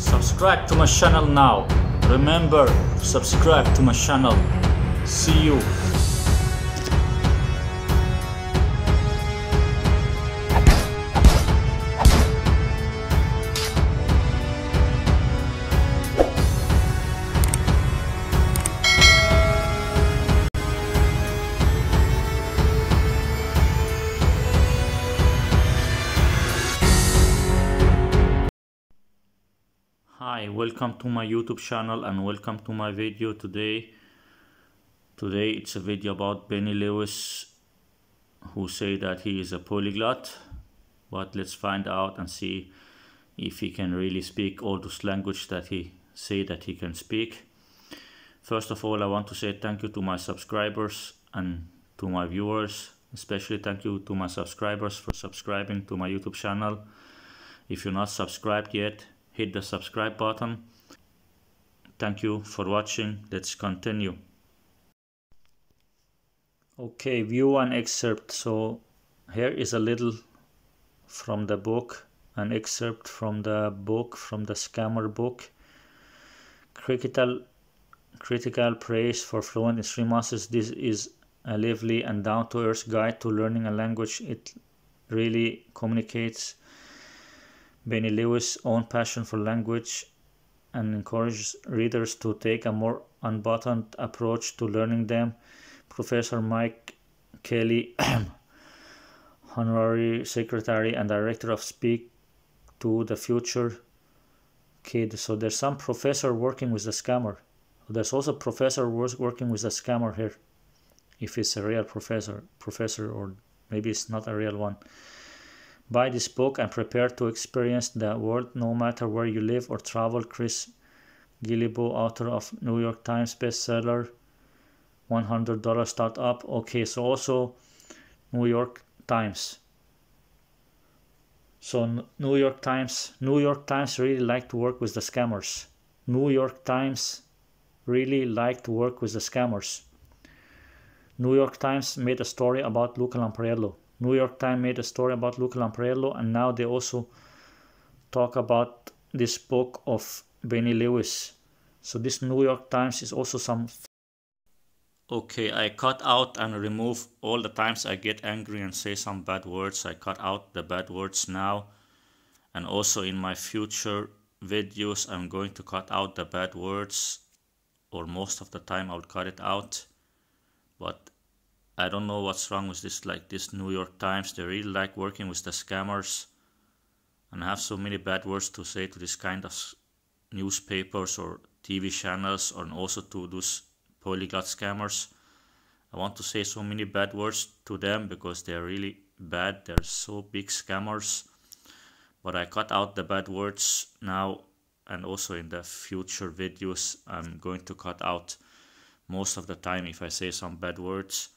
Subscribe to my channel now. Remember to subscribe to my channel. See you. Hi, welcome to my YouTube channel and welcome to my video today. Today it's a video about Benny Lewis, who say that he is a polyglot, but let's find out and see if he can really speak all those languages that he say that he can speak. First of all, I want to say thank you to my subscribers and to my viewers. Especially thank you to my subscribers for subscribing to my YouTube channel. If you're not subscribed yet, hit the subscribe button. Thank you for watching. Let's continue. Okay, view an excerpt. So here is a little from the book, an excerpt from the book, from the scammer book. Critical praise for fluent in 3 months. This is a lively and down-to-earth guide to learning a language. It really communicates Benny Lewis' own passion for language and encourages readers to take a more unbuttoned approach to learning them. Professor Mike Kelly, Honorary Secretary and Director of Speak to the Future Kid. So there's some professor working with the scammer. There's also professor working with the scammer here. If it's a real professor, or maybe it's not a real one. Buy this book and prepare to experience the world no matter where you live or travel. Chris Guillebeau, author of New York Times bestseller, $100 startup. Okay, so also New York Times. So New York Times really like to work with the scammers. New York Times really like to work with the scammers. New York Times made a story about Luca Lampriello. New York Times made a story about Luca Lampriello, and now they also talk about this book of Benny Lewis. So this New York Times is also some... Okay, I cut out and remove all the times I get angry and say some bad words. I cut out the bad words now, and also in my future videos I'm going to cut out the bad words, or most of the time I'll cut it out. But I don't know what's wrong with this, like this New York Times. They really like working with the scammers and have so many bad words to say to this kind of newspapers or TV channels, and also to those polyglot scammers. I want to say so many bad words to them because they're really bad. They're so big scammers. But I cut out the bad words now, and also in the future videos I'm going to cut out most of the time if I say some bad words.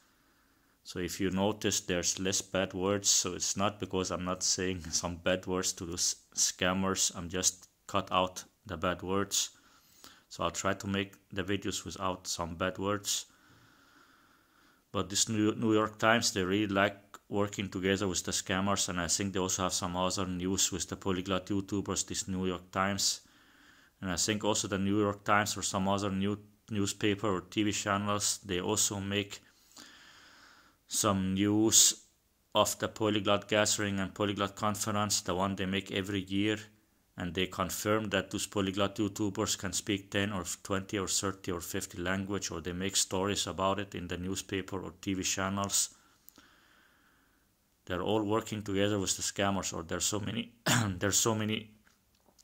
So if you notice there's less bad words, so it's not because I'm not saying some bad words to those scammers, I'm just cut out the bad words. So I'll try to make the videos without some bad words. But this New York Times, they really like working together with the scammers, and I think they also have some other news with the polyglot YouTubers, this New York Times. And I think also the New York Times or some other newspaper or TV channels, they also make some news of the Polyglot Gathering and Polyglot Conference, the one they make every year, and they confirm that those polyglot YouTubers can speak 10 or 20 or 30 or 50 language, or they make stories about it in the newspaper or TV channels. They're all working together with the scammers, or there's so many there's so many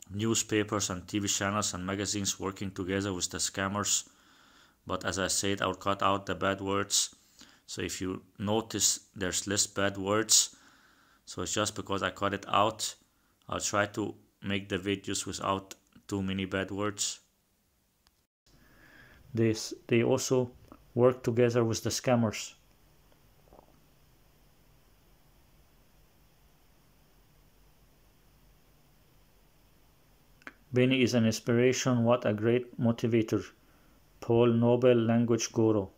newspapers and TV channels and magazines working together with the scammers. But as I said, I'll cut out the bad words. So if you notice there's less bad words, so it's just because I cut it out. I'll try to make the videos without too many bad words. They also work together with the scammers. Benny is an inspiration. What a great motivator. Paul Nobel, language guru.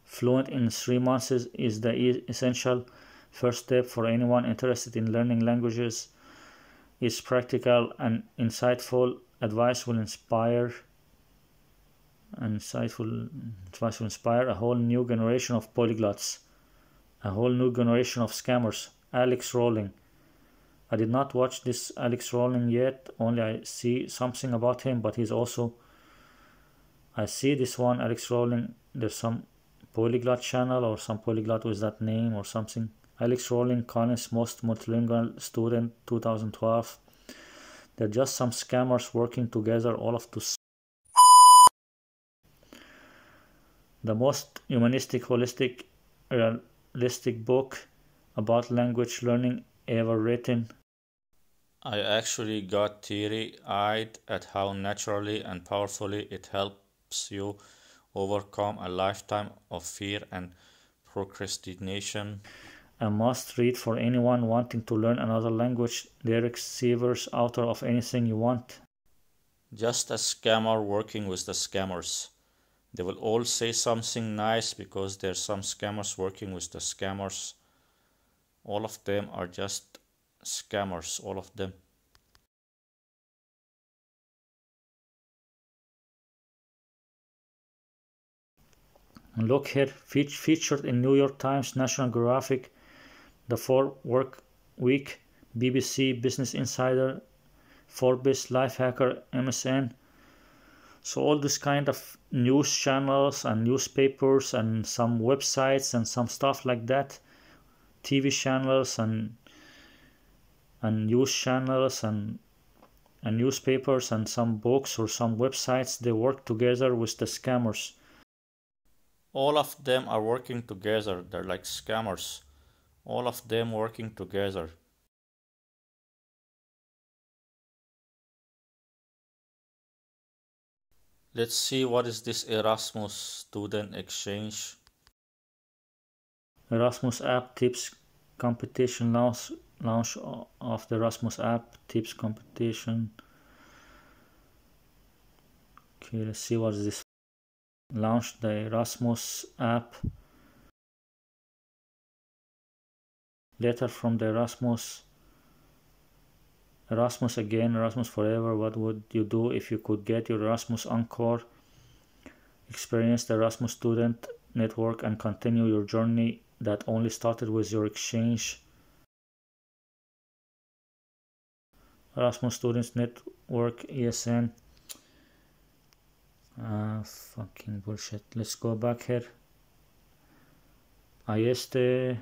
Fluent in 3 months is the essential first step for anyone interested in learning languages. It's practical and insightful advice will inspire insightful advice will inspire a whole new generation of polyglots, a whole new generation of scammers. Alex Rowling. I did not watch this Alex Rowling yet, only I see something about him, but he's also, I see this one Alex Rowling, there's some Polyglot channel or some Polyglot with that name or something. Alex Rowling, Collins most multilingual student 2012. They're just some scammers working together, all of this. The most humanistic, holistic, realistic book about language learning ever written. I actually got teary-eyed at how naturally and powerfully it helps you overcome a lifetime of fear and procrastination. A must read for anyone wanting to learn another language. Derek Sivers, author of Anything You Want. Just a scammer working with the scammers. They will all say something nice because there's some scammers working with the scammers. All of them are just scammers, all of them. And look here, featured in New York Times, National Geographic, The 4 Work Week, BBC, Business Insider, Forbes, Lifehacker, MSN. So all this kind of news channels and newspapers and some websites and some stuff like that, TV channels and news channels and newspapers and some books or some websites, they work together with the scammers. All of them are working together. They're like scammers. All of them working together. Let's see what is this Erasmus student exchange. Erasmus app tips competition launch of the Erasmus app tips competition. Okay, let's see what is this. Launch the Erasmus app. Letter from the Erasmus again, Erasmus forever. What would you do if you could get your Erasmus Encore? Experience the Erasmus student network and continue your journey that only started with your exchange. Erasmus Students Network, ESN. Fucking bullshit. Let's go back here. Ayeste.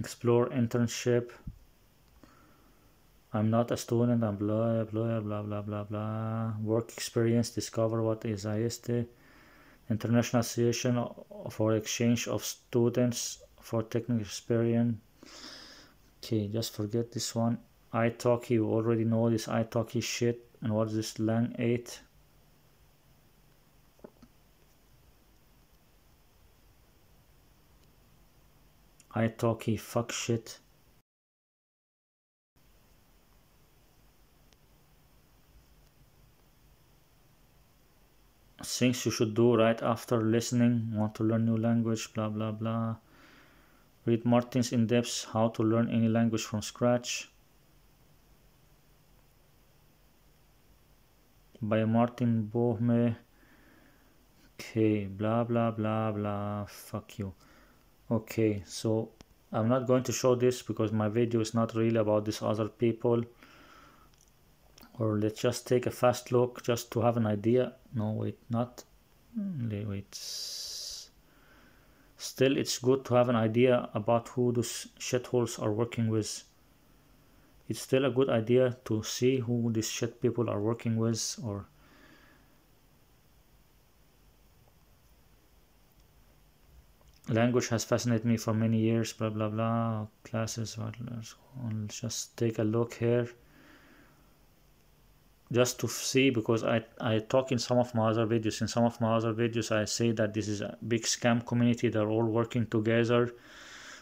Explore internship. I'm not a student. I'm blah blah blah blah blah blah. Work experience. Discover what is Ayeste. International Association for Exchange of Students for Technical Experience. Okay, just forget this one. italki, you already know this italki shit. And what is this Lang 8? italki fuck shit. Things you should do right after listening. Want to learn new language, blah blah blah. Read Martin's in-depth How to Learn Any Language from Scratch by Martin Bohme. Okay, blah blah blah blah. Fuck you. Okay, so I'm not going to show this because my video is not really about these other people. Or let's just take a fast look just to have an idea. No, wait, not. Wait. Still, it's good to have an idea about who those shitholes are working with. It's still a good idea to see who these shit people are working with, or language has fascinated me for many years, blah blah blah. Classes, I'll just take a look here just to see, because I talk in some of my other videos. In some of my other videos I say that this is a big scam community. They're all working together,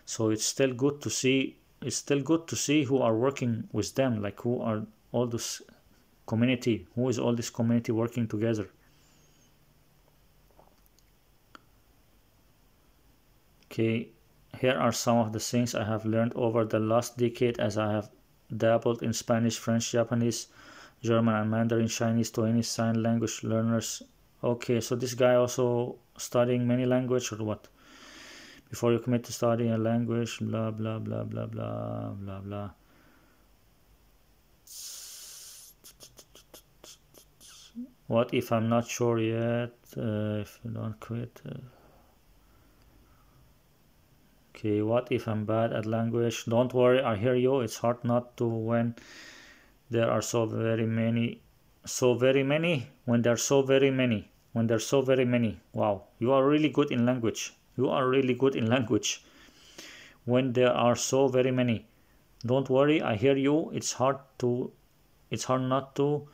so it's still good to see. It's still good to see who are working with them, like who are all this community, who is all this community working together. Okay, here are some of the things I have learned over the last decade as I have dabbled in Spanish, French, Japanese, German, and Mandarin Chinese to any sign language learners. Okay, so this guy also studying many language or what? Before you commit to studying a language, blah blah blah blah blah blah blah. What if I'm not sure yet? If you don't quit. Okay, what if I'm bad at language? Don't worry, I hear you. It's hard not to when there are so very many. When there are so very many. When there are so very many. Wow, you are really good in language. You are really good in language. When there are so very many. Don't worry, I hear you. It's hard not to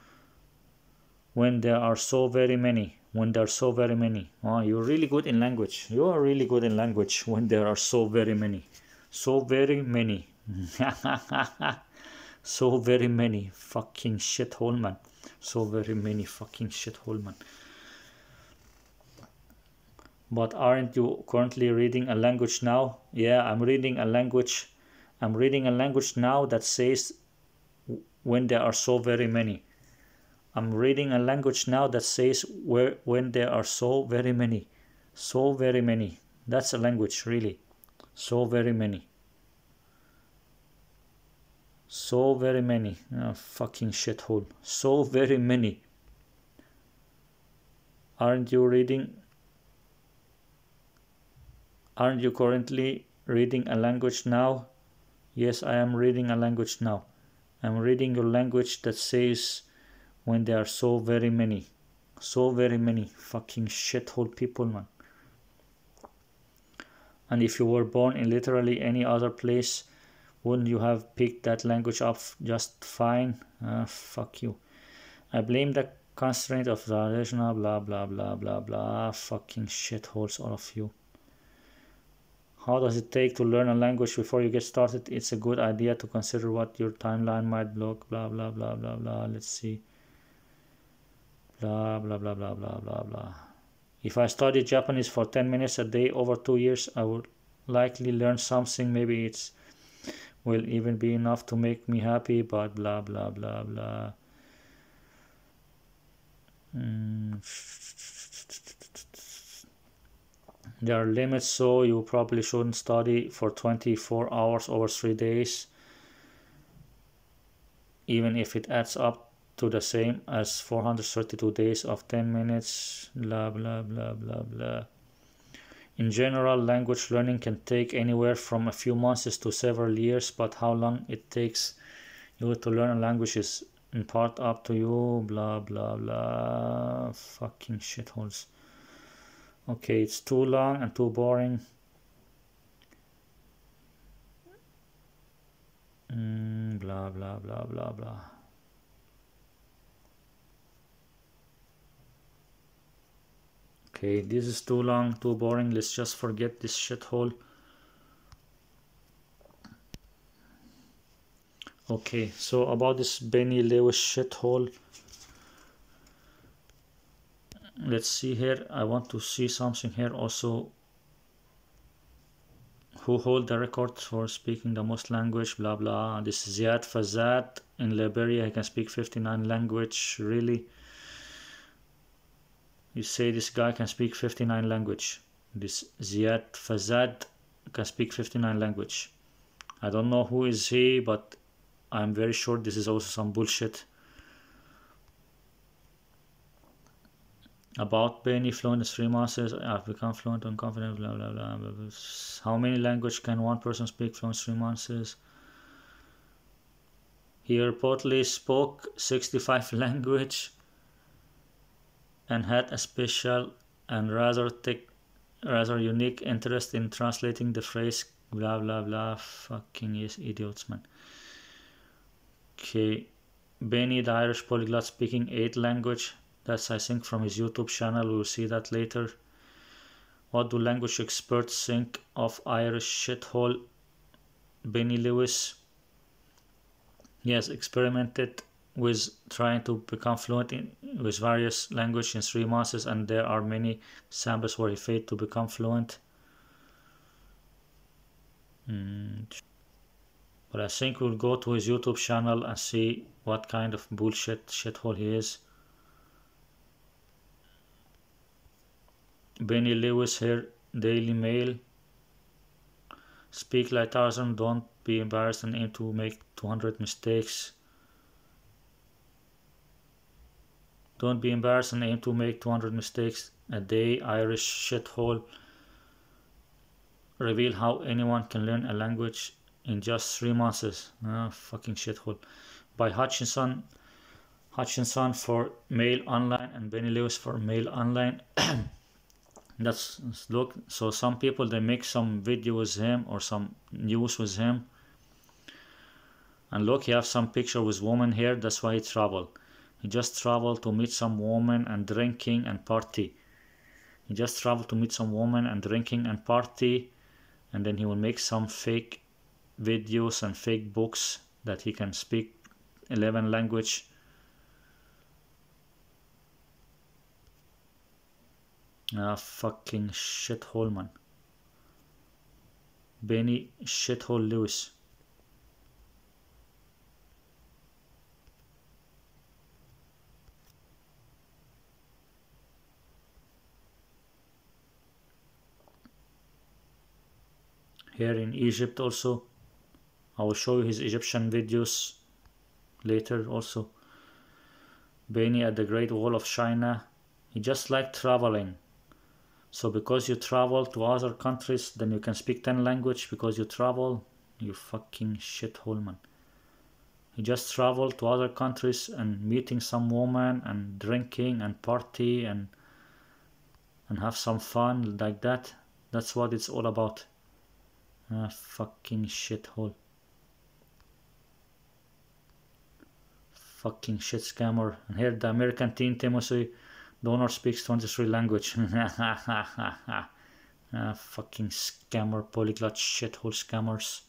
when there are so very many. When there are so very many. Oh, you're really good in language. You are really good in language when there are so very many. So very many. So very many. Fucking shithole, man. So very many fucking shithole, man. But aren't you currently reading a language now? Yeah, I'm reading a language. I'm reading a language now that says when there are so very many. I'm reading a language now that says when there are so very many. So very many. That's a language, really. So very many. So very many. Oh, fucking shithole. So very many. Aren't you currently reading a language now? Yes, I am reading a language now. I'm reading your language that says when there are so very many. So very many. Fucking shithole people, man. And if you were born in literally any other place, wouldn't you have picked that language up just fine? Fuck you. I blame the constraint of the relational blah blah blah blah blah. Fucking shitholes, all of you. How does it take to learn a language before you get started? It's a good idea to consider what your timeline might look. Blah blah blah blah blah. Let's see. Blah blah blah blah blah blah blah. If I study Japanese for 10 minutes a day over 2 years, I would likely learn something. Maybe it's will even be enough to make me happy, but blah blah blah blah. There are limits, so you probably shouldn't study for 24 hours over 3 days, even if it adds up to the same as 432 days of 10 minutes, blah blah blah blah blah. In general, language learning can take anywhere from a few months to several years, but how long it takes you to learn a language is in part up to you, blah blah blah. Fucking shitholes. Okay, it's too long and too boring. Blah blah blah blah blah. Okay, this is too long, too boring. Let's just forget this shithole. Okay, so about this Benny Lewis shithole. Let's see here. I want to see something here also. Who hold the record for speaking the most language? Blah blah. This is Ziad Fazad in Liberia. He can speak 59 language. Really? You say this guy can speak 59 language. This Ziad Fazad can speak 59 language. I don't know who is he, but I'm very sure this is also some bullshit. About Benny, fluent in 3 months, I've become fluent and confident, blah, blah, blah, blah, blah. How many languages can one person speak fluent in 3 months? He reportedly spoke 65 languages and had a special and rather unique interest in translating the phrase, blah, blah, blah. Fucking yes, idiots, man. Okay, Benny, the Irish polyglot, speaking 8 languages. That's, I think, from his YouTube channel. We'll see that later. What do language experts think of Irish shithole Benny Lewis? He has experimented with trying to become fluent with various languages in 3 months, and there are many samples where he failed to become fluent. But I think we'll go to his YouTube channel and see what kind of bullshit shithole he is. Benny Lewis here, Daily Mail. Speak like Tarzan, don't be embarrassed and aim to make 200 mistakes. Don't be embarrassed and aim to make 200 mistakes a day. Irish shithole. Reveal how anyone can learn a language in just 3 months. Fucking shithole. By Hutchinson for Mail Online and Benny Lewis for Mail Online. That's, look, so some people, they make some video with him or some news with him, and look, he have some picture with woman here. That's why he travel. He just travel to meet some woman and drinking and party. He just travel to meet some woman and drinking and party, and then he will make some fake videos and fake books that he can speak 11 language. Fucking shithole, man. Benny shithole Lewis. Here in Egypt also. I will show you his Egyptian videos later also. Benny at the Great Wall of China. He just like traveling. So because you travel to other countries, then you can speak 10 languages because you travel. You fucking shithole, man. He just travel to other countries and meeting some woman and drinking and party and have some fun like that. That's what it's all about. Fucking shithole. Fucking shit scammer. And here the American teen Timothy Donor speaks 23 languages. Fucking scammer, polyglot shithole scammers.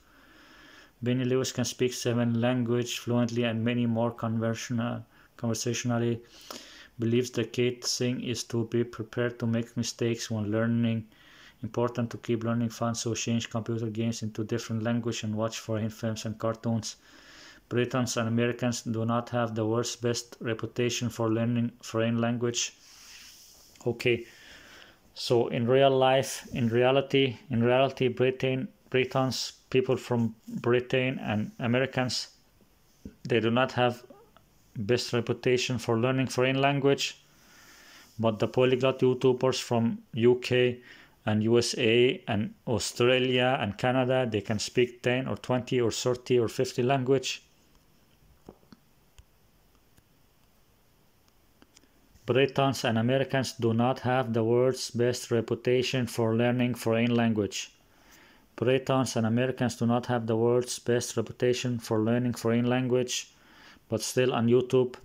Benny Lewis can speak 7 languages fluently and many more conversationally. Believes the key thing is to be prepared to make mistakes when learning. Important to keep learning fun, so change computer games into different language and watch foreign films and cartoons. Britons and Americans do not have the world's best reputation for learning foreign language. Okay, so in reality, Britons, people from Britain and Americans, they do not have best reputation for learning foreign language, but the polyglot YouTubers from UK and USA and Australia and Canada, they can speak 10 or 20 or 30 or 50 language. Britons and Americans do not have the world's best reputation for learning foreign language. Britons and Americans do not have the world's best reputation for learning foreign language, but still on YouTube,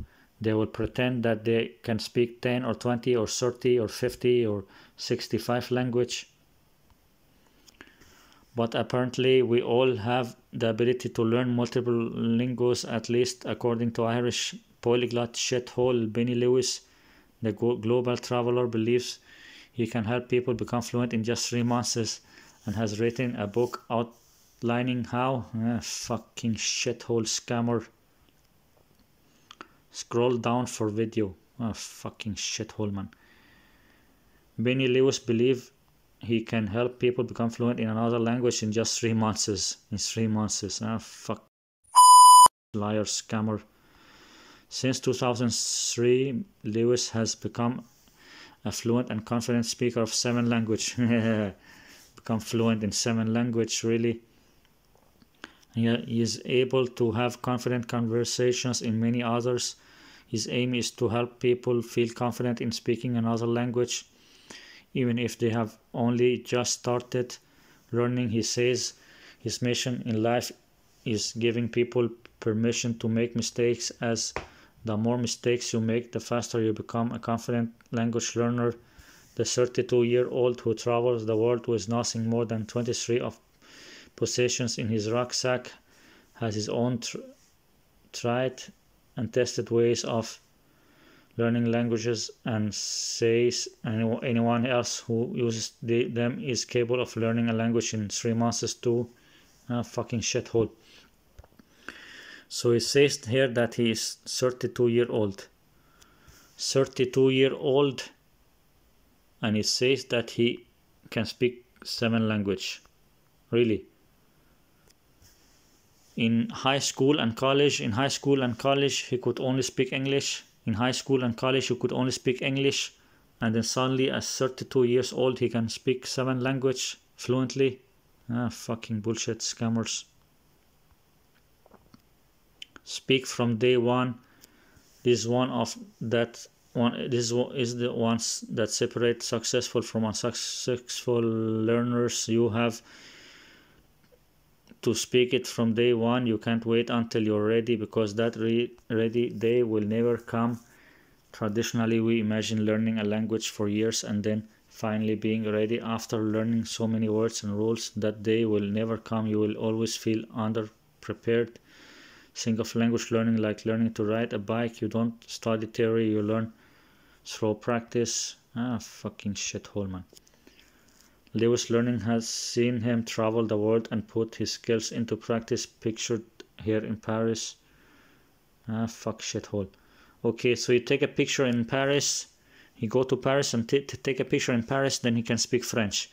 they will pretend that they can speak 10 or 20 or 30 or 50 or 65 language. But apparently we all have the ability to learn multiple lingues, at least according to Irish polyglot shithole Benny Lewis. The global traveler believes he can help people become fluent in just 3 months and has written a book outlining how. Fucking shithole scammer. Scroll down for video. Fucking shithole, man. Benny Lewis believes he can help people become fluent in another language in just 3 months. In 3 months. Fuck. Liar, scammer. Since 2003, Lewis has become a fluent and confident speaker of 7 languages. Become fluent in 7 languages, really. He is able to have confident conversations in many others. His aim is to help people feel confident in speaking another language, even if they have only just started learning. He says his mission in life is giving people permission to make mistakes, as the more mistakes you make, the faster you become a confident language learner. The 32-year-old who travels the world with nothing more than 23 of possessions in his rucksack has his own tried and tested ways of learning languages, and says anyone else who uses them is capable of learning a language in 3 months too. Fucking shithole. So it says here that he is 32-year-old. 32-year-old, and it says that he can speak 7 languages. Really. In high school and college, he could only speak English. In high school and college, he could only speak English. And then suddenly, at 32 years old, he can speak 7 languages fluently. Fucking bullshit, scammers. Speak from day one. This is one of that one. This is the ones that separate successful from unsuccessful learners. You have to speak it from day one. You can't wait until you're ready, because that ready day will never come. Traditionally, we imagine learning a language for years and then finally being ready after learning so many words and rules. That day will never come. You will always feel underprepared. Think of language learning like learning to ride a bike. You don't study theory, you learn through practice. Fucking shithole, man. Lewis Learning has seen him travel the world and put his skills into practice, pictured here in Paris. Fuck shithole. Okay, so you take a picture in Paris. He go to Paris and take a picture in Paris, then he can speak French.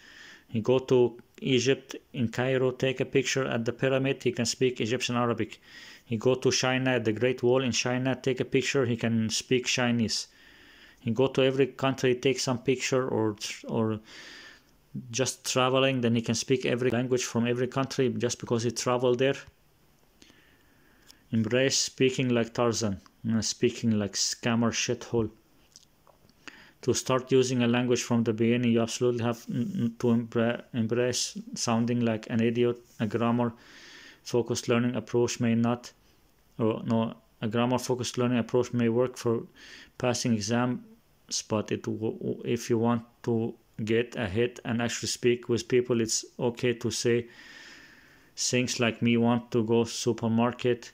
He go to Egypt, in Cairo, take a picture at the pyramid, he can speak Egyptian Arabic. He go to China, at the Great Wall in China, take a picture, he can speak Chinese. He go to every country, take some picture, or just traveling, then he can speak every language from every country just because he traveled there. Embrace speaking like Tarzan, speaking like scammer shithole. To start using a language from the beginning, you absolutely have to embrace sounding like an idiot. A grammar-focused learning approach may not, a grammar-focused learning approach may work for passing exams, but if you want to get ahead and actually speak with people, it's okay to say things like "me want to go supermarket."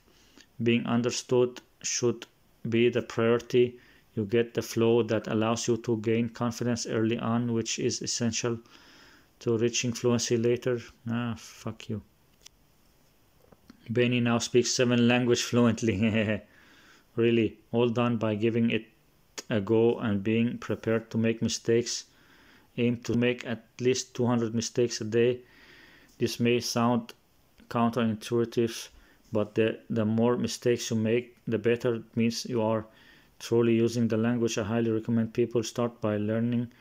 Being understood should be the priority. You get the flow that allows you to gain confidence early on, which is essential to reaching fluency later. Fuck you. Benny now speaks 7 languages fluently. Really, all done by giving it a go and being prepared to make mistakes. Aim to make at least 200 mistakes a day. This may sound counterintuitive, but the more mistakes you make, the better. It means you are truly using the language. I highly recommend people start by learning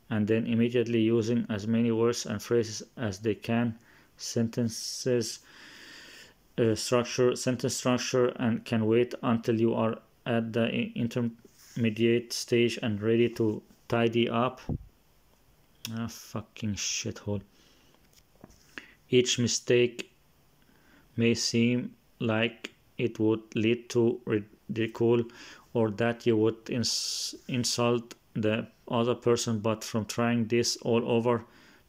and then immediately using as many words and phrases as they can. Sentence structure, and can wait until you are at the intermediate stage and ready to tidy up. Fucking shithole. Each mistake may seem like it would lead to ridicule or that you would insult the other person, but from trying this all over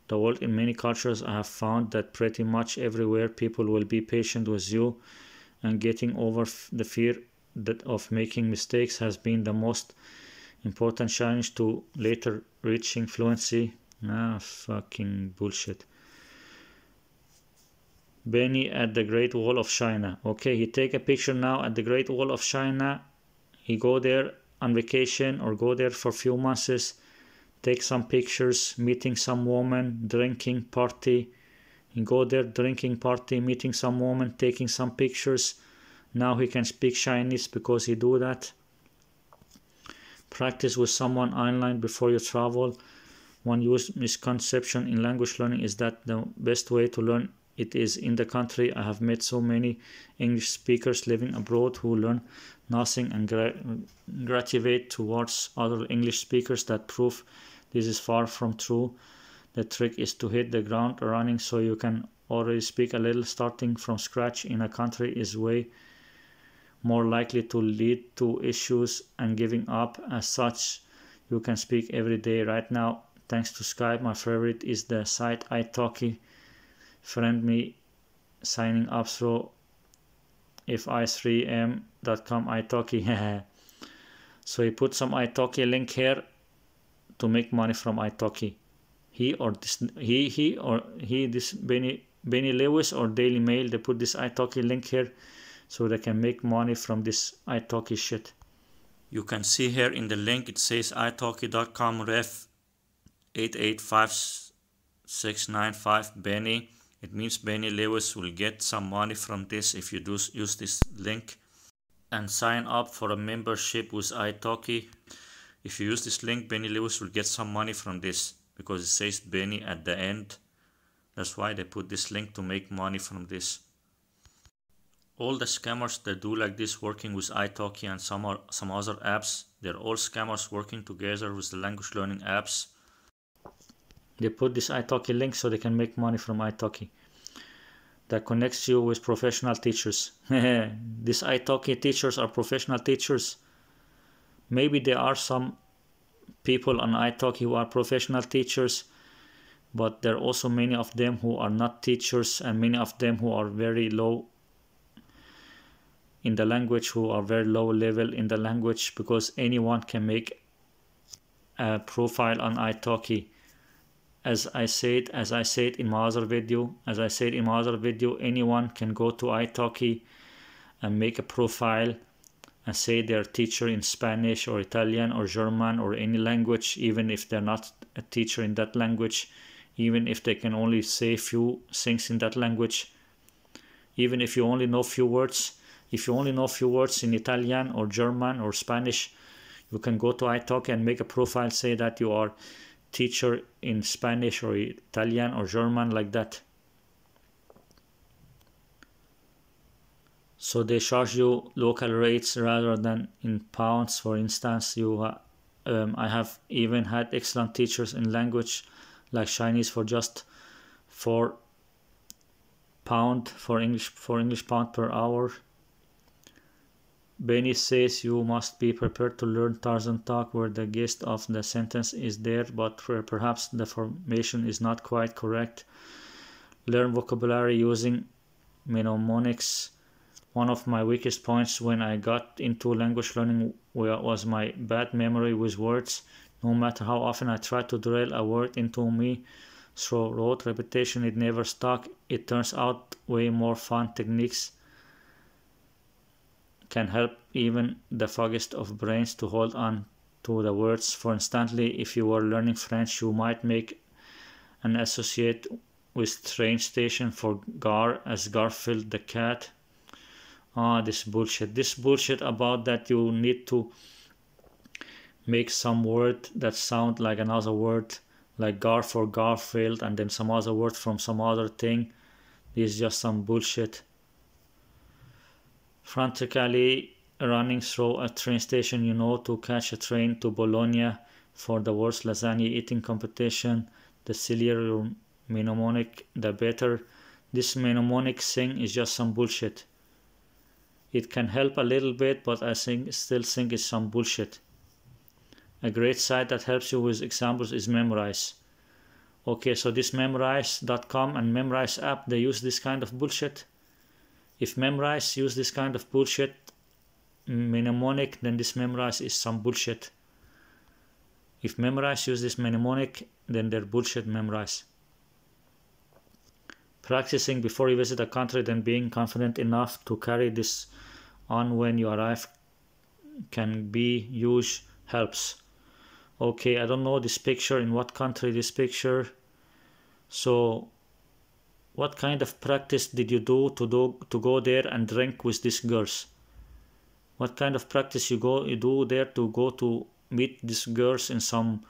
the world in many cultures, I have found that pretty much everywhere people will be patient with you, and getting over the fear of making mistakes has been the most important challenge to later reaching fluency. Fucking bullshit. Benny at the Great Wall of China. Okay, he take a picture now at the Great Wall of China. He go there on vacation or go there for a few months, take some pictures, meeting some woman, drinking, party. He go there, drinking, party, meeting some woman, taking some pictures. Now he can speak Chinese because he do that. Practice with someone online before you travel. One used misconception in language learning is that the best way to learn it is in the country. I have met so many English speakers living abroad who learn nothing and gravitate towards other English speakers that prove this is far from true. The trick is to hit the ground running so you can already speak a little. Starting from scratch in a country is way more likely to lead to issues and giving up. As such, you can speak every day. Right now, thanks to Skype, my favorite is the site italki. Friend me signing up through fi3m.com italki. So he put some italki link here to make money from italki. This Benny Lewis or Daily Mail, they put this italki link here so they can make money from this italki shit. You can see here in the link it says italki.com ref 885695 Benny. It means Benny Lewis will get some money from this if you do use this link and sign up for a membership with italki. If you use this link, Benny Lewis will get some money from this because it says Benny at the end. That's why they put this link, to make money from this. All the scammers that do like this, working with italki and some other apps, they're all scammers working together with the language learning apps. They put this italki link so they can make money from italki. That connects you with professional teachers. These italki teachers are professional teachers. Maybe there are some people on italki who are professional teachers, but there are also many of them who are not teachers, and many of them who are very low in the language, who are very low level in the language, because anyone can make a profile on italki. As I said in my other video, anyone can go to italki and make a profile and say they're a teacher in Spanish or Italian or German or any language, even if they're not a teacher in that language, even if they can only say few things in that language, even if you only know few words. If you only know few words in Italian or German or Spanish, you can go to italki and make a profile, say that you are teacher in Spanish or Italian or German, like that. So they charge you local rates rather than in pounds. For instance, I have even had excellent teachers in language like Chinese for just £4 for English pound per hour. Benny says you must be prepared to learn Tarzan talk where the gist of the sentence is there, but perhaps the formation is not quite correct. Learn vocabulary using mnemonics. One of my weakest points when I got into language learning was my bad memory with words. No matter how often I tried to drill a word into me through rote repetition, it never stuck. It turns out way more fun techniques can help even the foggiest of brains to hold on to the words. For instance, if you were learning French, you might make an associate with train station for Gar, as Garfield the cat. This bullshit about that you need to make some word that sound like another word, like Gar for Garfield, and then some other word from some other thing. This is just some bullshit. Frantically running through a train station, to catch a train to Bologna for the worst lasagna eating competition. The sillier your mnemonic, the better. This mnemonic thing is just some bullshit. It can help a little bit, but I still think it's some bullshit. A great site that helps you with examples is Memrise. Okay, so this Memrise.com and Memrise app, they use this kind of bullshit. If Memrise use this kind of bullshit mnemonic, then this Memrise is some bullshit. If Memrise use this mnemonic, then they're bullshit Memrise. Practicing before you visit a country, then being confident enough to carry this on when you arrive can be huge helps. Okay, I don't know this picture, in what country this picture. So what kind of practice did you do to go there and drink with these girls? What kind of practice you do there to go to meet these girls in some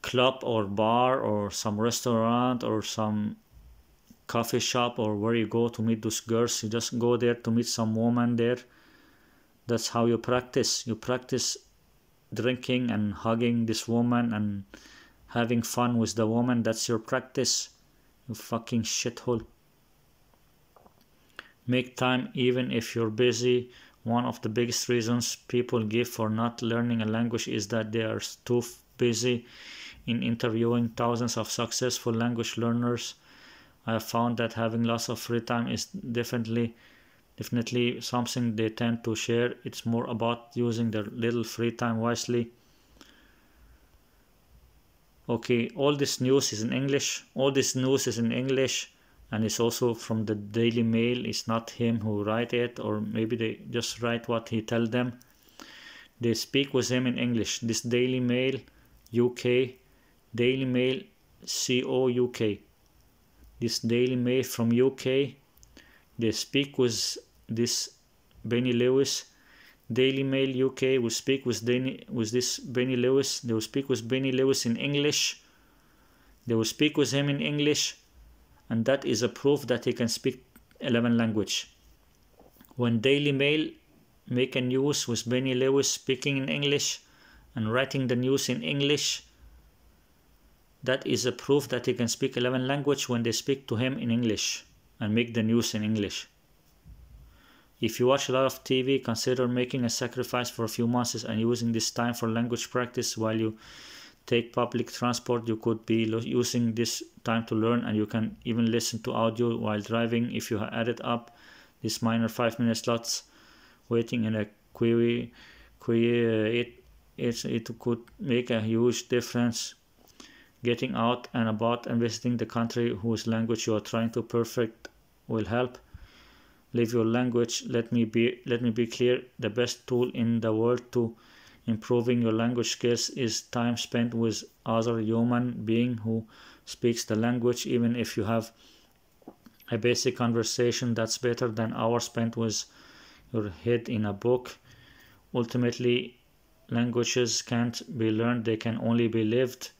club or bar or some restaurant or some coffee shop, or where you go to meet those girls? You just go there to meet some woman there. That's how you practice. You practice drinking and hugging this woman and having fun with the woman. That's your practice, you fucking shithole. Make time even if you're busy. One of the biggest reasons people give for not learning a language is that they are too busy. In interviewing thousands of successful language learners, I have found that having lots of free time is definitely something they tend to share. It's more about using their little free time wisely. Okay, all this news is in English. and it's also from the Daily Mail. It's not him who write it, or maybe they just write what he tell them. They speak with him in English. This Daily Mail UK, Daily Mail UK. This Daily Mail from UK, they speak with this Benny Lewis. Daily Mail UK will speak with this Benny Lewis. They will speak with Benny Lewis in English. They will speak with him in English, and that is a proof that he can speak 11 languages. When Daily Mail make a news with Benny Lewis speaking in English and writing the news in English, that is a proof that he can speak 11 languages when they speak to him in English and make the news in English. If you watch a lot of TV, consider making a sacrifice for a few months and using this time for language practice. While you take public transport, you could be using this time to learn, and you can even listen to audio while driving. If you add it up, this minor 5-minute slots waiting in a queue, it could make a huge difference. Getting out and about and visiting the country whose language you are trying to perfect will help. Live your language. Let me be clear. The best tool in the world to improving your language skills is time spent with other human being who speaks the language. Even if you have a basic conversation, that's better than hours spent with your head in a book. Ultimately, languages can't be learned, they can only be lived.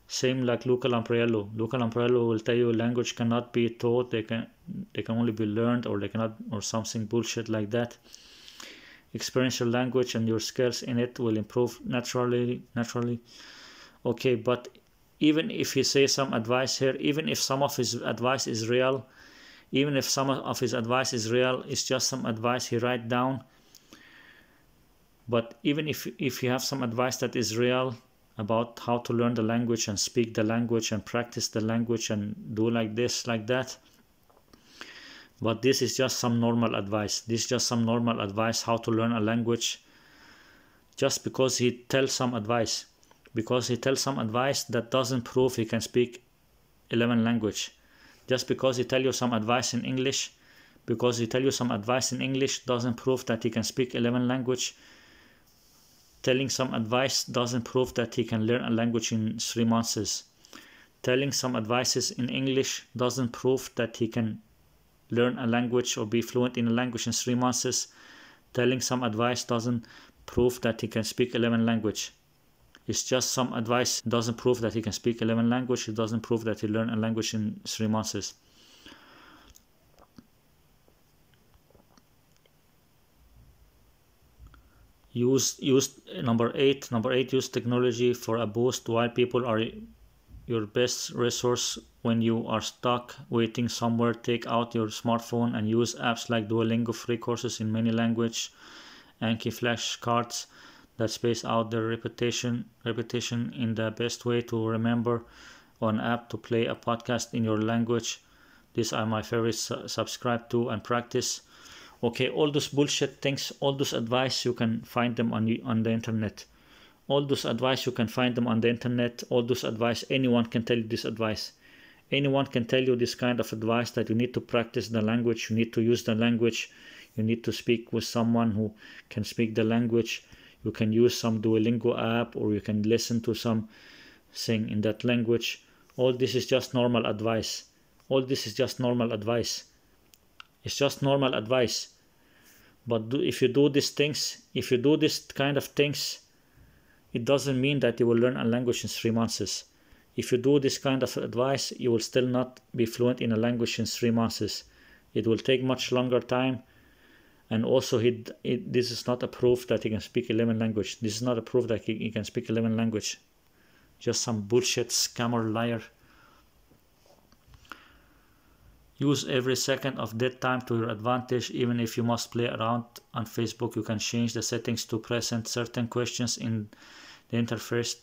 Same like Luca Lampriello. Luca Lampriello will tell you language cannot be taught, they can only be learned, or they cannot, or something bullshit like that. Experience your language and your skills in it will improve naturally. Okay, but even if he says some advice here, even if some of his advice is real, it's just some advice he write down. But even if you have some advice that is real about how to learn the language and speak the language and practice the language and do like this, like that, but this is just some normal advice. This is just some normal advice how to learn a language. Just because he tells some advice, that doesn't prove he can speak 11 language. Just because he tell you some advice in English, doesn't prove that he can speak 11 language. Telling some advice doesn't prove that he can learn a language in 3 months. Telling some advices in English doesn't prove that he can learn a language or be fluent in a language in 3 months. Telling some advice doesn't prove that he can speak 11 language. It's just some advice. It doesn't prove that he can speak 11 language. It doesn't prove that he learn a language in 3 months. Use number 8. Use technology for a boost. While people are your best resource when you are stuck waiting somewhere, take out your smartphone and use apps like Duolingo, free courses in many languages, Anki flashcards that space out the repetition in the best way to remember, on app to play a podcast in your language. These are my favorites. Subscribe to and practice. Okay, all those bullshit things, all those advice, you can find them on the internet. All those advice, you can find them on the internet. All those advice, anyone can tell you this advice. Anyone can tell you this kind of advice, that you need to practice the language, you need to use the language, you need to speak with someone who can speak the language. You can use some Duolingo app, or you can listen to some thing in that language. All this is just normal advice. It's just normal advice. But if you do these things, if you do this kind of things, it doesn't mean that you will learn a language in 3 months. If you do this kind of advice, you will still not be fluent in a language in 3 months. It will take much longer time. And also, this is not a proof that he can speak 11 language. This is not a proof that he can speak 11 language. Just some bullshit scammer liar. Use every second of dead time to your advantage. Even if you must play around on Facebook, you can change the settings to present certain questions in the interface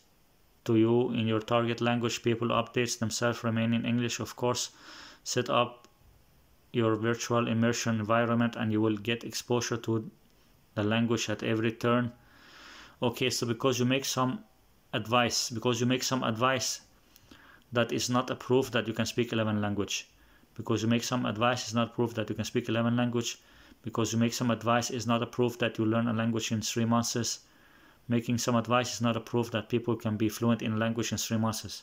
to you in your target language. People updates themselves remain in English, of course. Set up your virtual immersion environment and you will get exposure to the language at every turn. Okay, so because you make some advice, that is not a proof that you can speak 11 language. Because you make some advice is not proof that you can speak 11 languages. Because you make some advice is not a proof that you learn a language in 3 months. Making some advice is not a proof that people can be fluent in a language in 3 months.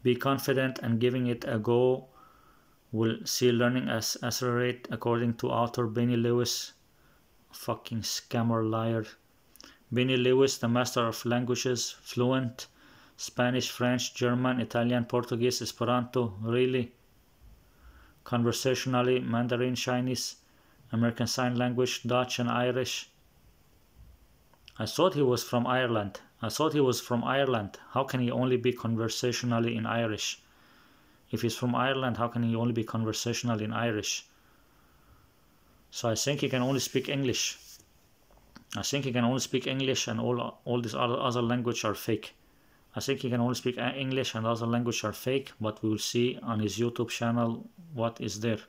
Be confident and giving it a go will see learning as accelerate, according to author Benny Lewis. Fucking scammer, liar. Benny Lewis, the master of languages, fluent Spanish, French, German, Italian, Portuguese, Esperanto, really? Conversationally, Mandarin, Chinese, American Sign Language, Dutch and Irish. I thought he was from Ireland. How can he only be conversationally in Irish? If he's from Ireland, how can he only be conversationally in Irish? So I think he can only speak English. And all these other languages are fake. I think he can only speak English and other languages are fake, but we will see on his YouTube channel what is there.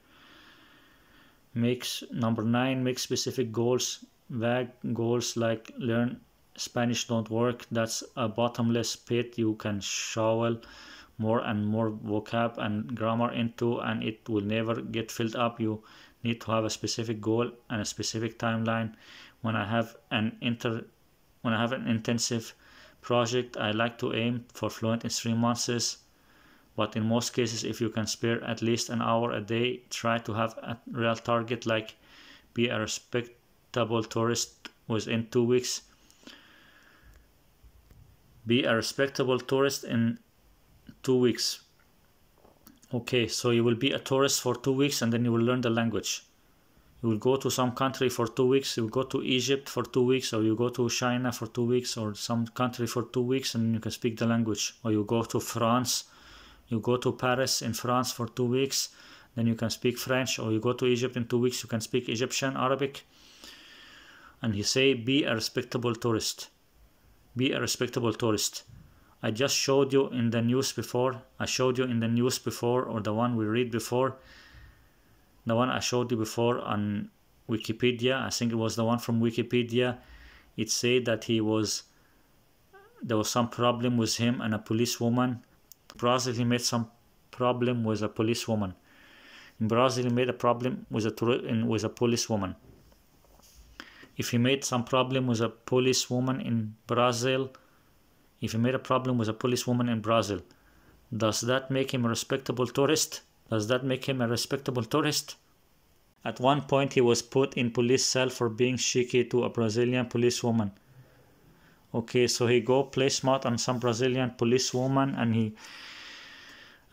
Number 9, make specific goals. Vague goals like learn Spanish don't work. That's a bottomless pit you can shovel more and more vocab and grammar into, and it will never get filled up. You need to have a specific goal and a specific timeline. When I have an intensive project, I like to aim for fluent in 3 months. But in most cases, if you can spare at least an hour a day, try to have a real target, like be a respectable tourist within 2 weeks. Be a respectable tourist in 2 weeks. Okay, so you will be a tourist for 2 weeks and then you will learn the language. You will go to some country for 2 weeks, you will go to Egypt for 2 weeks, or you go to China for 2 weeks, or some country for 2 weeks, and you can speak the language. Or you go to France, you go to Paris in France for 2 weeks, then you can speak French. Or you go to Egypt in 2 weeks, you can speak Egyptian, Arabic. And he say, be a respectable tourist. Be a respectable tourist. I just showed you in the news before. Or the one we read before. The one I showed you before on Wikipedia. I think it was the one from Wikipedia. It said that there was some problem with him and a policewoman. In Brazil, he made some problem with a policewoman. In Brazil, he made a problem with a policewoman. If he made some problem with a policewoman in Brazil, does that make him a respectable tourist? At one point, he was put in police cell for being cheeky to a Brazilian policewoman. Okay, so he go play smart on some Brazilian policewoman,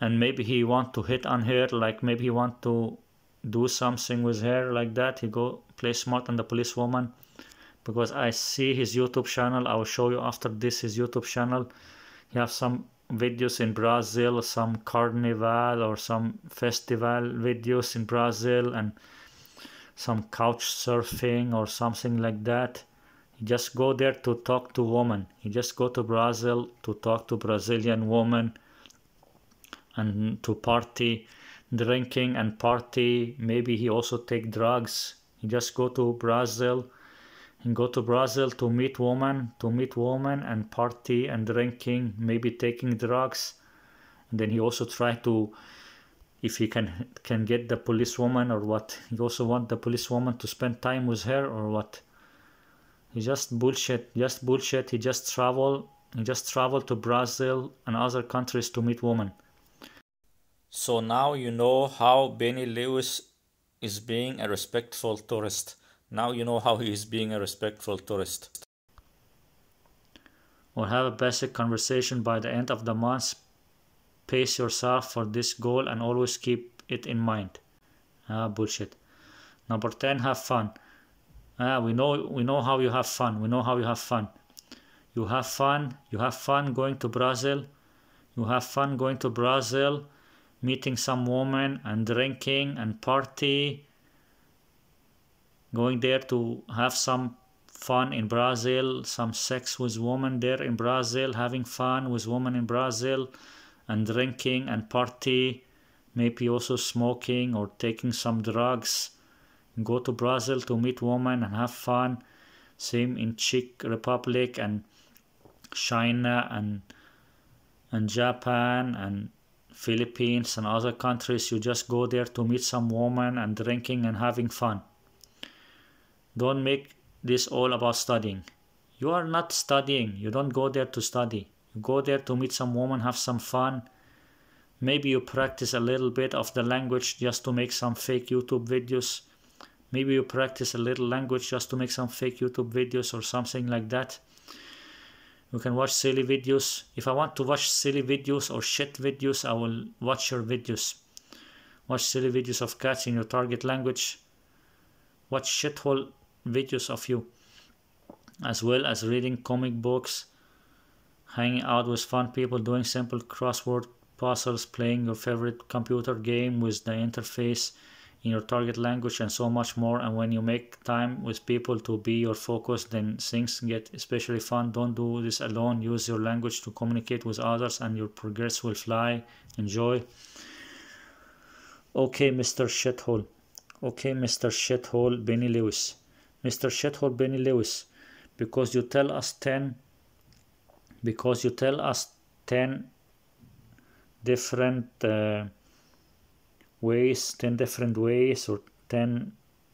and maybe he want to hit on her, like maybe he want to do something with her like that. He go play smart on the policewoman. Because I see his YouTube channel, I will show you after this his YouTube channel. He have some videos in Brazil, some carnival or some festival videos in Brazil, and some couch surfing or something like that. He just go there to talk to women. He just go to Brazil to talk to Brazilian women and to party, drinking and party. Maybe he also take drugs. He just go to Brazil to meet women and party and drinking, maybe taking drugs. And then he also try to, if he can get the policewoman or what. He also want the policewoman to spend time with her or what. He just bullshit. He just travel to Brazil and other countries to meet women. So now you know how Benny Lewis is being a respectful tourist. Now you know how he is being a respectful tourist. Or have a basic conversation by the end of the month. Pace yourself for this goal and always keep it in mind. Bullshit. Number 10, have fun. We know how you have fun. You have fun going to Brazil. Meeting some woman and drinking and party. Going there to have some fun in Brazil, some sex with women there in Brazil, having fun with women in Brazil, and drinking and party, maybe also smoking or taking some drugs. Go to Brazil to meet women and have fun. Same in Czech Republic and China and Japan and Philippines and other countries. You just go there to meet some woman and drinking and having fun. Don't make this all about studying. You are not studying. You don't go there to study. You go there to meet some woman, have some fun. Maybe you practice a little bit of the language just to make some fake YouTube videos. Maybe you practice a little language just to make some fake YouTube videos or something like that. You can watch silly videos. If I want to watch silly videos or shit videos, I will watch your videos. Watch silly videos of cats in your target language. Watch shithole videos of you. As well as reading comic books, hanging out with fun people, doing simple crossword puzzles, playing your favorite computer game with the interface in your target language, and so much more. And when you make time with people to be your focus, then things get especially fun. Don't do this alone. Use your language to communicate with others and your progress will fly. Enjoy. Okay, Mr. Shithole. Okay, Mr. Shithole Benny Lewis. Mr. Shithole Benny Lewis, because you tell us 10 different ways, 10 different ways, or 10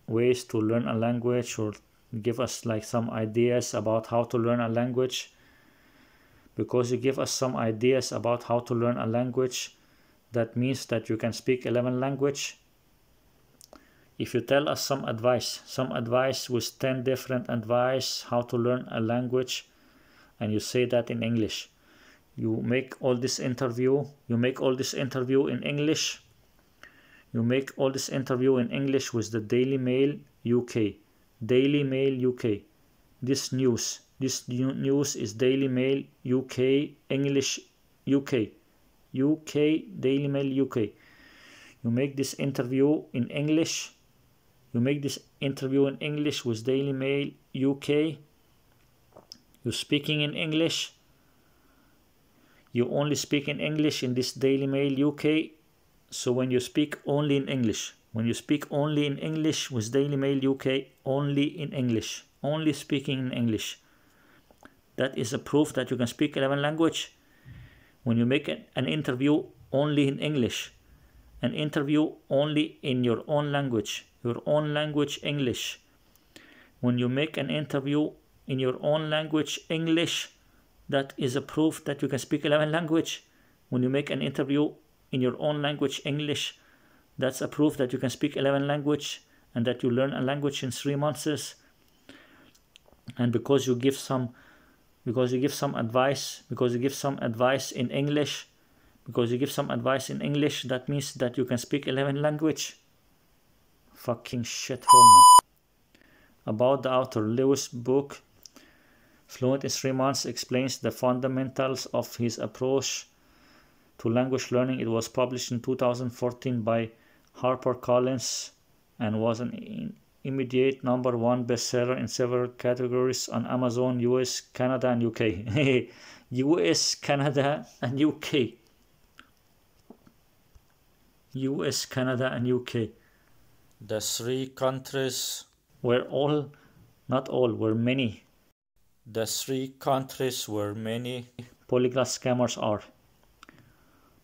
ways to learn a language, or give us like some ideas about how to learn a language. Because you give us some ideas about how to learn a language, that means that you can speak 11 languages. If you tell us some advice with 10 different advice how to learn a language, and you say that in English, you make all this interview in English. You make all this interview in English with the Daily Mail UK. Daily Mail UK. This news is Daily Mail UK, English UK. UK, Daily Mail UK. You make this interview in English. You make this interview in English with Daily Mail UK. You're speaking in English. You only speak in English in this Daily Mail UK. So when you speak only in English, with Daily Mail UK, only in English, only speaking in English, that is a proof that you can speak 11 languages. When you make an interview only in English, an interview only in your own language English. When you make an interview in your own language English, that is a proof that you can speak 11 languages. When you make an interview in your own language English, that's a proof that you can speak 11 languages and that you learn a language in 3 months. And because you give some advice in English, that means that you can speak 11 languages. Fucking shithole, man. About the author, Lewis' book Fluent in 3 Months explains the fundamentals of his approach to language learning. It was published in 2014 by HarperCollins and was an immediate #1 bestseller in several categories on Amazon, US, Canada, and UK. US, Canada, and UK. US, Canada, and UK. The 3 countries were many. The 3 countries where many polyglot scammers are.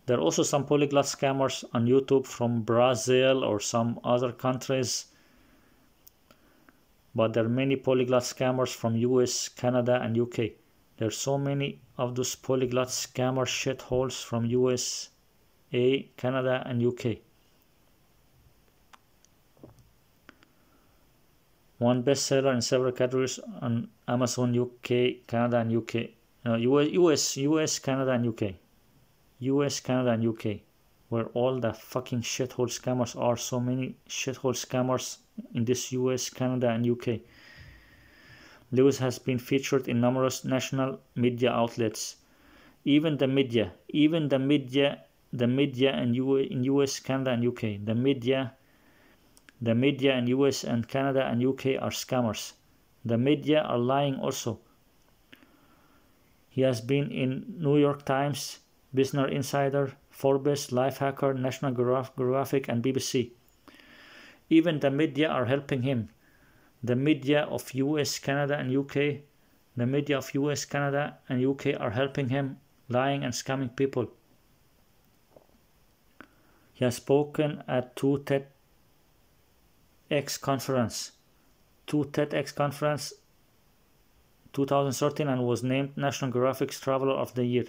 There are also some polyglot scammers on YouTube from Brazil or some other countries. But there are many polyglot scammers from US, Canada, and UK. There are so many of those polyglot scammer shitholes from USA, Canada, and UK. One bestseller in several categories on Amazon, UK, Canada, and UK. US, Canada, and UK. US, Canada, and UK. Where all the fucking shithole scammers are. So many shithole scammers in this US, Canada, and UK. Lewis has been featured in numerous national media outlets. Even the media in US, Canada, and UK. The media in US and Canada and UK are scammers. The media are lying also. He has been in New York Times, Business Insider, Forbes, Lifehacker, National Geographic, and BBC. Even the media are helping him. The media of US, Canada, and UK. The media of US, Canada, and UK are helping him, lying and scamming people. He has spoken at two TEDx conference 2013 and was named National Geographic's Traveler of the Year.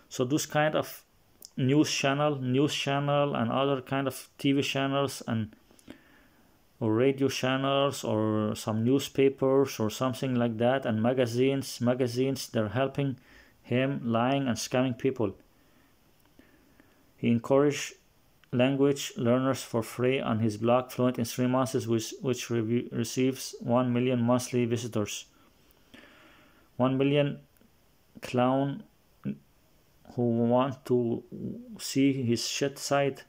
So those kind of news channel and other kind of TV channels or radio channels or some newspapers or something like that, and magazines, they're helping him lying and scamming people. He encouraged language learners for free on his blog Fluent in 3 Months, which receives 1 million monthly visitors. 1 million clown who want to see his shit side.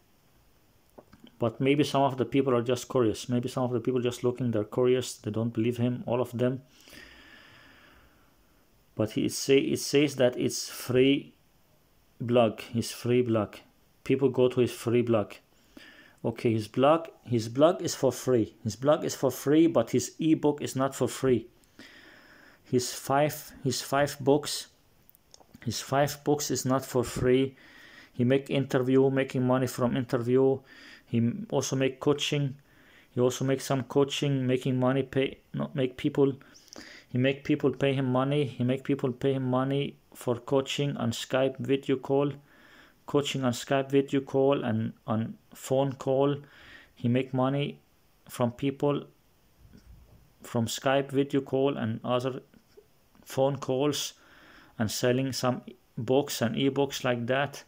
But maybe some of the people are just curious. Maybe some of the people just looking, they're curious. They don't believe him, all of them. But it says that it's free blog. His free blog. People go to his free blog. Okay, his blog is for free. His blog is for free, but his ebook is not for free. His five books is not for free. He making money from interview. He also make coaching. He also make some coaching, making money. He make people pay him money. He make people pay him money for coaching on Skype video call, and on phone call. He make money from people from Skype video call and other phone calls, and selling some books and ebooks like that.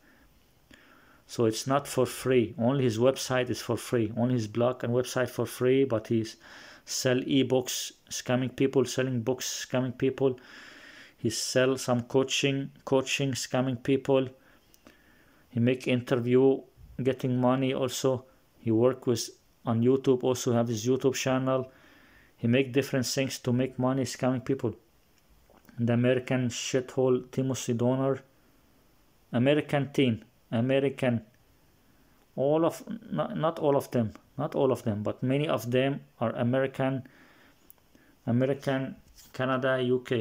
So it's not for free. Only his website is for free. Only his blog and website for free, but he's sell ebooks, scamming people, selling books, scamming people. He sell some coaching, scamming people. He make interview, getting money also. He work with on YouTube, also have his YouTube channel. He make different things to make money, scamming people. The American shithole Timothy Donor, not all of them, but many of them are American, Canada, UK,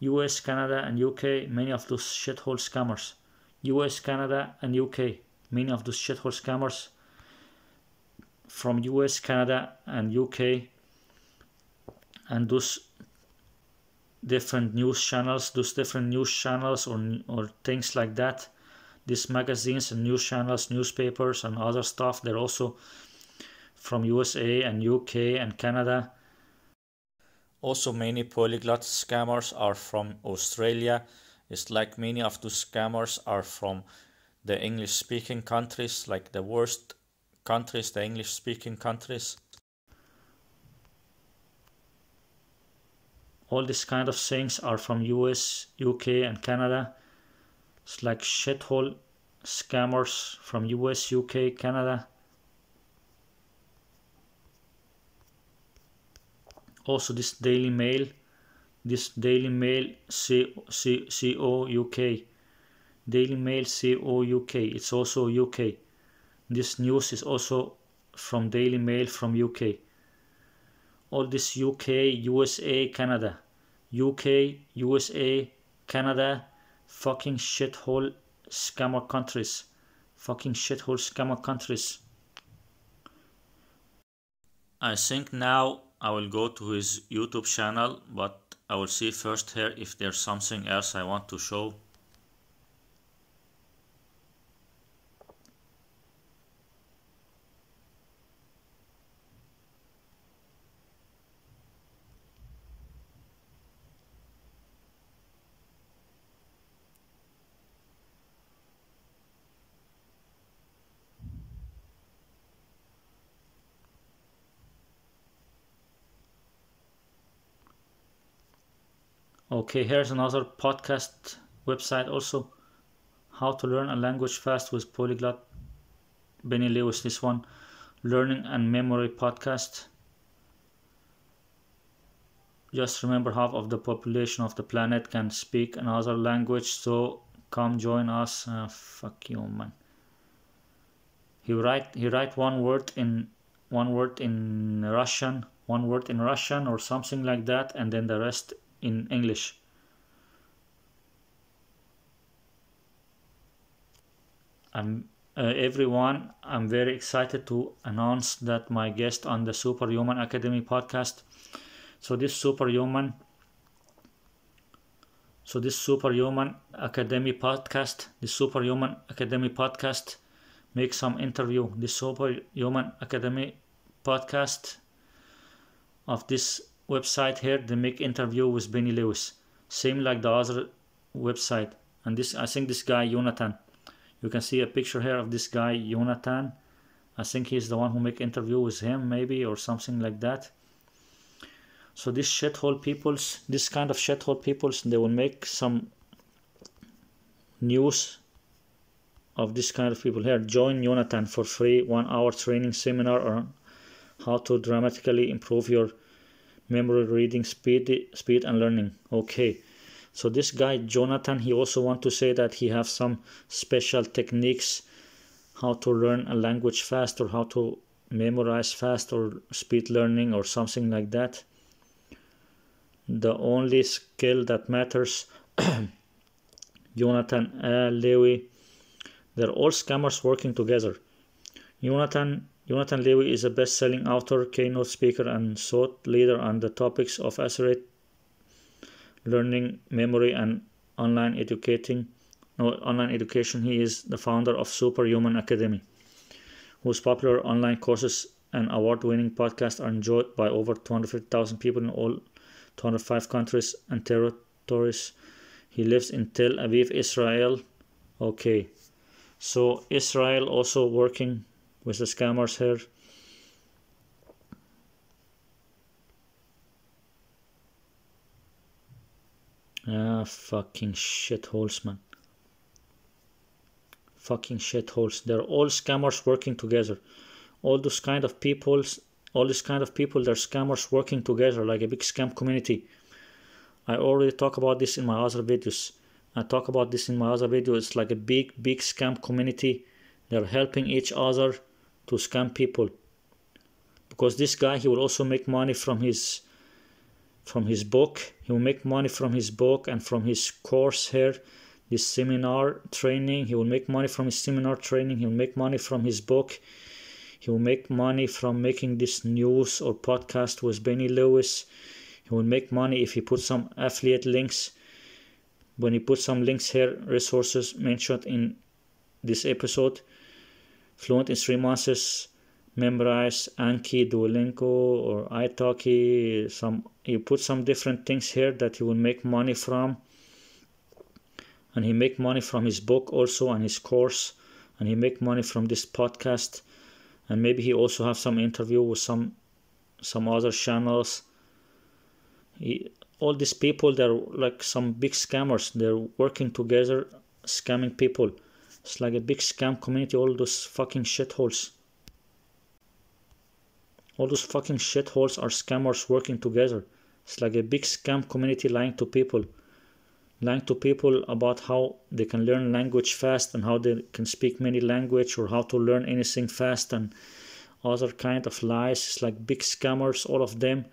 US, Canada, and UK. Many of those shithole scammers, US, Canada, and UK. Many of those shithole scammers from US, Canada, and UK, and those different news channels, or things like that. These magazines and news channels, newspapers and other stuff, they're also from USA and UK and Canada. Also, many polyglot scammers are from Australia. It's like many of those scammers are from the English-speaking countries, like the worst countries, the English-speaking countries. All these kind of things are from US, UK, and Canada. It's like shithole scammers from US, UK, Canada. Also this Daily Mail CO UK. Daily Mail CO UK. It's also UK. This news is also from Daily Mail from UK. All this UK, USA, Canada. UK, USA, Canada, fucking shithole scammer countries. I think now I will go to his YouTube channel, but I will see first here if there's something else I want to show. Okay, here's another podcast website also. How to learn a language fast with Polyglot. Benny Lewis, this one. Learning and memory podcast. Just remember, half of the population of the planet can speak another language, so come join us. Fuck you, man. He write one word in Russian, or something like that, and then the rest in English. everyone, I'm very excited to announce that my guest on the Superhuman Academy podcast. So this Superhuman Academy podcast make some interview. The Superhuman Academy podcast of this website here, they make interview with Benny Lewis, same like the other website. And this, I think this guy Jonathan, you can see a picture here of this guy Jonathan. I think he's the one who make interview with him, maybe, or something like that. So this kind of shithole peoples, they will make some news of this kind of people here. Join Jonathan for free 1-hour training seminar on how to dramatically improve your memory, reading speed and learning. Okay, so this guy Jonathan, he also want to say that he have some special techniques how to learn a language fast, or how to memorize fast, or speed learning, or something like that. The only skill that matters, Jonathan Lewy, they're all scammers working together. Jonathan Lewy is a best-selling author, keynote speaker, and thought leader on the topics of accelerated learning, memory, and online education. He is the founder of Superhuman Academy, whose popular online courses and award-winning podcasts are enjoyed by over 250,000 people in all 205 countries and territories. He lives in Tel Aviv, Israel. Okay, so Israel also working with the scammers here. Fucking shitholes, man. Fucking shitholes. They're all scammers working together. All these kind of people, they're scammers working together like a big scam community. I already talked about this in my other videos. It's like a big scam community. They're helping each other to scam people. Because this guy, he will also make money from his book. He will make money from his book and from his course here, this seminar training. He will make money from his seminar training. He will make money from his book. He will make money from making this news or podcast with Benny Lewis. He will make money if he puts some affiliate links. When he puts some links here, resources mentioned in this episode, fluent in 3 months, memorize Anki, Duolingo, or italki. He put some different things here that he will make money from. And he make money from his book also and his course. And he make money from this podcast. And maybe he also have some interview with some other channels. All these people, they're like some big scammers. They're working together, scamming people. It's like a big scam community, all those fucking shitholes. All those fucking shitholes are scammers working together. It's like a big scam community lying to people. Lying to people about how they can learn language fast and how they can speak many language, or how to learn anything fast, and other kind of lies. It's like big scammers, all of them.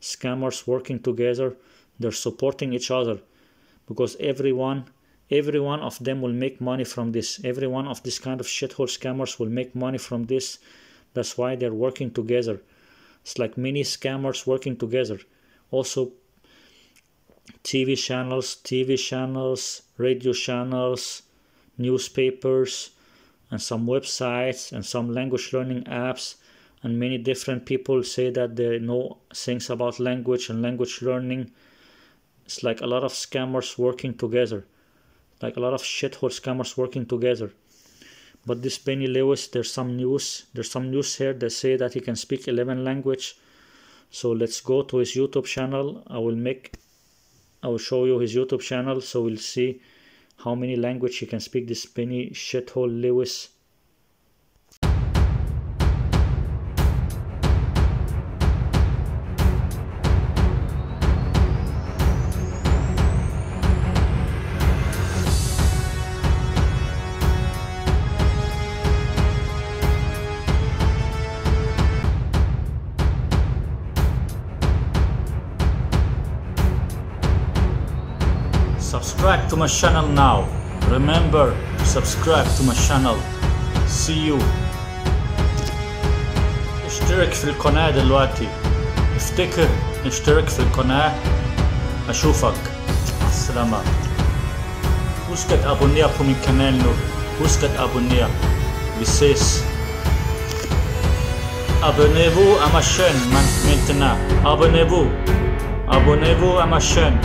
Scammers working together. They're supporting each other. Because every one of them will make money from this. Every one of these kind of shithole scammers will make money from this. That's why they're working together. It's like many scammers working together. Also, TV channels, radio channels, newspapers, and some websites, and some language learning apps, and many different people say that they know things about language and language learning. It's like a lot of scammers working together. Like a lot of shithole scammers working together. But this Benny Lewis, there's some news here that say that he can speak 11 languages. So let's go to his YouTube channel. I will show you his YouTube channel, so we'll see how many languages he can speak, this Benny shithole Lewis. Subscribe to my channel now. Remember, subscribe to my channel. See you. اشترك في القناة دلوقتي. افتكر اشترك في القناة. أشوفك. السلامة. Husk at abonnere på min kanal nu. Husk at abonnere. Vi ses. Abonnez-vous à ma chaîne maintenant. Abonnez-vous. Abonnez-vous à ma chaîne.